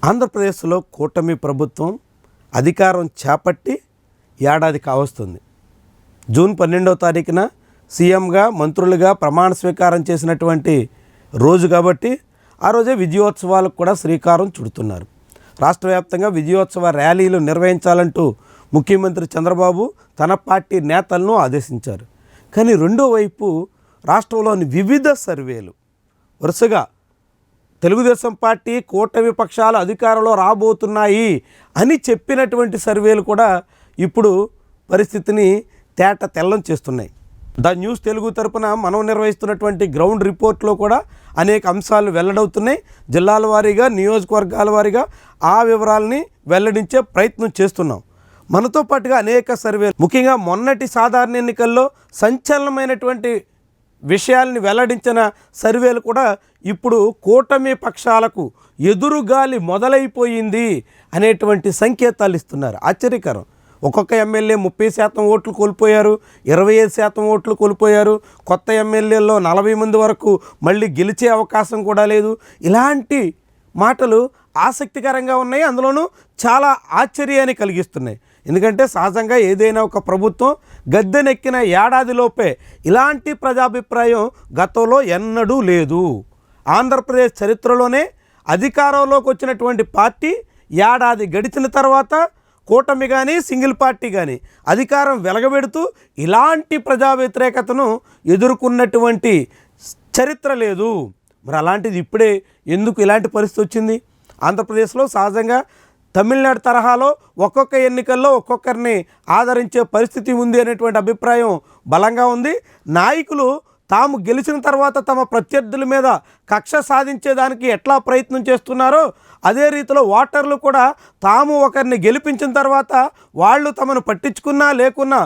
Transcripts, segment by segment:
ఆంధ్రప్రదేశ్లో కూటమి ప్రభుత్వం అధికారం చేపట్టి ఏడాది కావస్తుంది. జూన్ 12వ తారీఖున సీఎంగా మంత్రులుగా ప్రమాణ స్వీకారం చేసినటువంటి రోజు కాబట్టి ఆ రోజే విజయోత్సవాలకు కూడా శ్రీకారం చుడుతున్నారు. రాష్ట్ర వ్యాప్తంగా విజయోత్సవ ర్యాలీలు నిర్వహించాలంటూ ముఖ్యమంత్రి చంద్రబాబు తన పార్టీ నేతలను ఆదేశించారు. కానీ రెండో వైపు రాష్ట్రంలోని వివిధ సర్వేలు వరుసగా తెలుగుదేశం పార్టీ కూటమి పక్షాలు అధికారంలో రాబోతున్నాయి అని చెప్పినటువంటి సర్వేలు కూడా ఇప్పుడు పరిస్థితిని తేట తెల్లం చేస్తున్నాయి. ద న్యూస్ తెలుగు తరపున మనం నిర్వహిస్తున్నటువంటి గ్రౌండ్ రిపోర్ట్లో కూడా అనేక అంశాలు వెల్లడవుతున్నాయి. జిల్లాల వారీగా నియోజకవర్గాల వారీగా ఆ వివరాలని వెల్లడించే ప్రయత్నం చేస్తున్నాం. మనతో పాటుగా అనేక సర్వేలు, ముఖ్యంగా మొన్నటి సాధారణ ఎన్నికల్లో సంచలనమైనటువంటి విషయాల్ని వెల్లడించిన సర్వేలు కూడా ఇప్పుడు కూటమి పక్షాలకు ఎదురుగాలి మొదలైపోయింది అనేటువంటి సంకేతాలు ఇస్తున్నారు. ఆశ్చర్యకరం. ఒక్కొక్క ఎమ్మెల్యే 30% ఓట్లు కోల్పోయారు, 25% ఓట్లు కోల్పోయారు. కొత్త ఎమ్మెల్యేల్లో 40 మంది వరకు మళ్ళీ గెలిచే అవకాశం కూడా లేదు. ఇలాంటి మాటలు ఆసక్తికరంగా ఉన్నాయి, అందులోనూ చాలా ఆశ్చర్యాన్ని కలిగిస్తున్నాయి. ఎందుకంటే సహజంగా ఏదైనా ఒక ప్రభుత్వం గద్దెనెక్కిన ఏడాదిలోపే ఇలాంటి ప్రజాభిప్రాయం గతంలో ఎన్నడూ లేదు. ఆంధ్రప్రదేశ్ చరిత్రలోనే అధికారంలోకి వచ్చినటువంటి పార్టీ ఏడాది గడిచిన తర్వాత కూటమి కానీ సింగిల్ పార్టీ కానీ అధికారం వెలగబెడుతూ ఇలాంటి ప్రజా వ్యతిరేకతను ఎదుర్కొన్నటువంటి చరిత్ర లేదు. మరి అలాంటిది ఇప్పుడే ఎందుకు ఇలాంటి పరిస్థితి వచ్చింది? ఆంధ్రప్రదేశ్లో సహజంగా తమిళనాడు తరహాలో ఒక్కొక్క ఎన్నికల్లో ఒక్కొక్కరిని ఆదరించే పరిస్థితి ఉంది అనేటువంటి అభిప్రాయం బలంగా ఉంది. నాయకులు తాము గెలిచిన తర్వాత తమ ప్రత్యర్థుల మీద కక్ష సాధించేదానికి ఎట్లా ప్రయత్నం చేస్తున్నారో అదే రీతిలో ఓటర్లు కూడా తాము ఒకరిని గెలిపించిన తర్వాత వాళ్ళు తమను పట్టించుకున్నా లేకున్నా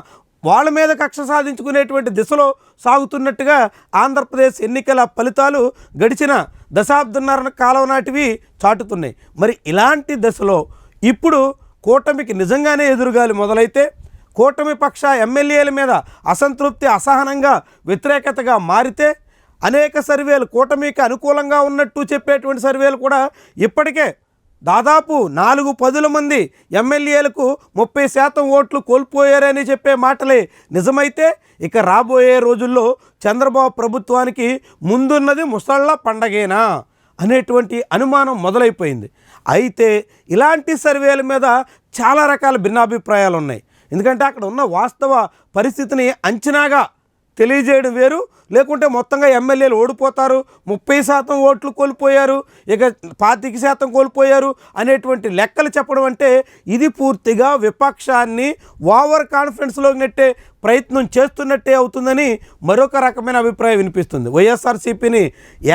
వాళ్ళ మీద కక్ష సాధించుకునేటువంటి దిశలో సాగుతున్నట్టుగా ఆంధ్రప్రదేశ్ ఎన్నికల ఫలితాలు గడిచిన దశాబ్దన్నర కాలం నాటివి చాటుతున్నాయి. మరి ఇలాంటి దశలో ఇప్పుడు కూటమికి నిజంగానే ఎదురుగాలి మొదలైతే కూటమి పక్ష ఎమ్మెల్యేల మీద అసంతృప్తి, అసహనంగా, వ్యతిరేకతగా మారితే అనేక సర్వేలు కూటమికి అనుకూలంగా ఉన్నట్టు చెప్పేటువంటి సర్వేలు కూడా ఇప్పటికే దాదాపు 4/10 మంది ఎమ్మెల్యేలకు 30% ఓట్లు కోల్పోయారని చెప్పే మాటలే నిజమైతే ఇక రాబోయే రోజుల్లో చంద్రబాబు ప్రభుత్వానికి ముందున్నది ముసళ్ళ పండగేనా అనేటువంటి అనుమానం మొదలైపోయింది. అయితే ఇలాంటి సర్వేల మీద చాలా రకాల భిన్నాభిప్రాయాలు ఉన్నాయి. ఎందుకంటే అక్కడ ఉన్న వాస్తవ పరిస్థితిని అంచనాగా తెలియజేయడం వేరు, లేకుంటే మొత్తంగా ఎమ్మెల్యేలు ఓడిపోతారు, 30% ఓట్లు కోల్పోయారు, ఇక 25% కోల్పోయారు అనేటువంటి లెక్కలు చెప్పడం అంటే ఇది పూర్తిగా విపక్షాన్ని ఓవర్ కాన్ఫిడెన్స్లోకి నెట్టే ప్రయత్నం చేస్తున్నట్టే అవుతుందని మరొక రకమైన అభిప్రాయం వినిపిస్తుంది. వైఎస్ఆర్సీపీని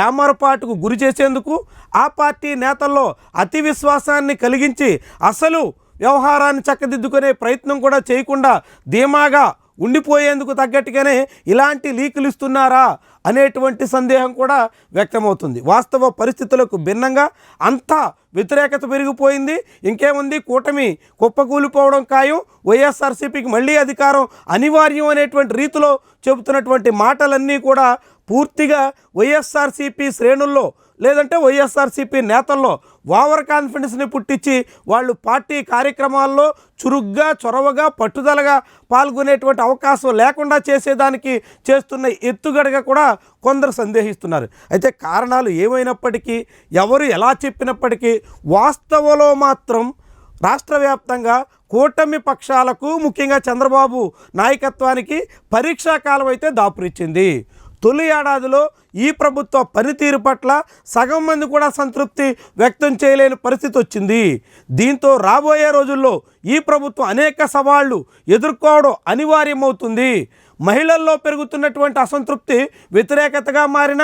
ఏమరపాటుకు గురి చేసేందుకు ఆ పార్టీ నేతల్లో అతి విశ్వాసాన్ని కలిగించి అసలు వ్యవహారాన్ని చక్కదిద్దుకునే ప్రయత్నం కూడా చేయకుండా ధీమాగా ఉండిపోయేందుకు తగ్గట్టుగానే ఇలాంటి లీకులు ఇస్తున్నారా అనేటువంటి సందేహం కూడా వ్యక్తమవుతుంది. వాస్తవ పరిస్థితులకు భిన్నంగా అంతా వ్యతిరేకత పెరిగిపోయింది. ఇంకేముంది, కూటమి కుప్పకూలిపోవడం ఖాయం, వైఎస్ఆర్సీపీకి మళ్ళీ అధికారం అనివార్యం అనేటువంటి రీతిలో చెబుతున్నటువంటి మాటలన్నీ కూడా పూర్తిగా వైఎస్ఆర్సీపీ శ్రేణుల్లో లేదంటే వైఎస్ఆర్సీపీ నేతల్లో ఓవర్ కాన్ఫిడెన్స్ని పుట్టించి వాళ్ళు పార్టీ కార్యక్రమాల్లో చురుగ్గా, చొరవగా, పట్టుదలగా పాల్గొనేటువంటి అవకాశం లేకుండా చేసేదానికి చేస్తున్న ఎత్తుగడగా కూడా కొందరు సందేహిస్తున్నారు. అయితే కారణాలు ఏమైనప్పటికీ, ఎవరు ఎలా చెప్పినప్పటికీ వాస్తవంలో మాత్రం రాష్ట్ర వ్యాప్తంగా కూటమి పక్షాలకు, ముఖ్యంగా చంద్రబాబు నాయకత్వానికి పరీక్షాకాలం అయితే దాపురిచ్చింది. తొలి ఏడాదిలో ఈ ప్రభుత్వ పనితీరు పట్ల సగం మంది కూడా సంతృప్తి వ్యక్తం చేయలేని పరిస్థితి వచ్చింది. దీంతో రాబోయే రోజుల్లో ఈ ప్రభుత్వం అనేక సవాళ్లు ఎదుర్కోవడం అనివార్యమవుతుంది. మహిళల్లో పెరుగుతున్నటువంటి అసంతృప్తి వ్యతిరేకతగా మారిన,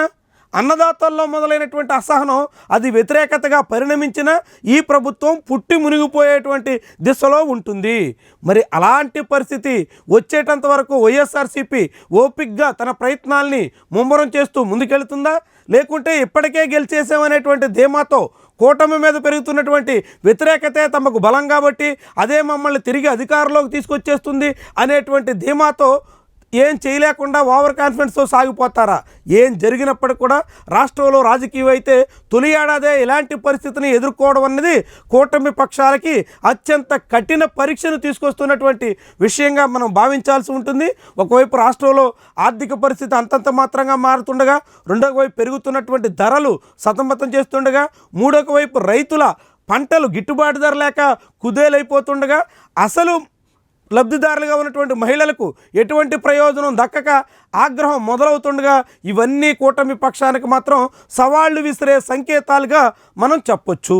అన్నదాతల్లో మొదలైనటువంటి అసహనం అది వ్యతిరేకతగా పరిణమించిన ఈ ప్రభుత్వం పుట్టి మునిగిపోయేటువంటి దిశలో ఉంటుంది. మరి అలాంటి పరిస్థితి వచ్చేటంత వరకు వైఎస్ఆర్సీపీ ఓపిక్గా తన ప్రయత్నాల్ని ముమ్మరం చేస్తూ ముందుకెళ్తుందా, లేకుంటే ఇప్పటికే గెలిచేసామనేటువంటి ధీమాతో కూటమి మీద పెరుగుతున్నటువంటి వ్యతిరేకతే తమకు బలం కాబట్టి అదే మమ్మల్ని తిరిగి అధికారంలోకి తీసుకొచ్చేస్తుంది అనేటువంటి ధీమాతో ఏం చేయలేకుండా ఓవర్ కాన్ఫిడెన్స్తో సాగిపోతారా? ఏం జరిగినప్పటికీ కూడా రాష్ట్రంలో రాజకీయం అయితే తొలి ఏడాదే ఇలాంటి పరిస్థితిని ఎదుర్కోవడం అనేది కూటమి పక్షాలకి అత్యంత కఠిన పరీక్షను తీసుకొస్తున్నటువంటి విషయంగా మనం భావించాల్సి ఉంటుంది. ఒకవైపు రాష్ట్రంలో ఆర్థిక పరిస్థితి అంతంత మాత్రంగా మారుతుండగా, రెండో వైపు పెరుగుతున్నటువంటి ధరలు సతమతం చేస్తుండగా, మూడొక వైపు రైతుల పంటలు గిట్టుబాటు ధర లేక కుదేలైపోతుండగా, అసలు లబ్ధిదారులుగా ఉన్నటువంటి మహిళలకు ఎటువంటి ప్రయోజనం దక్కక ఆగ్రహం మొదలవుతుండగా, ఇవన్నీ కూటమి పక్షానికి మాత్రం సవాళ్లు విసిరే సంకేతాలుగా మనం చెప్పొచ్చు.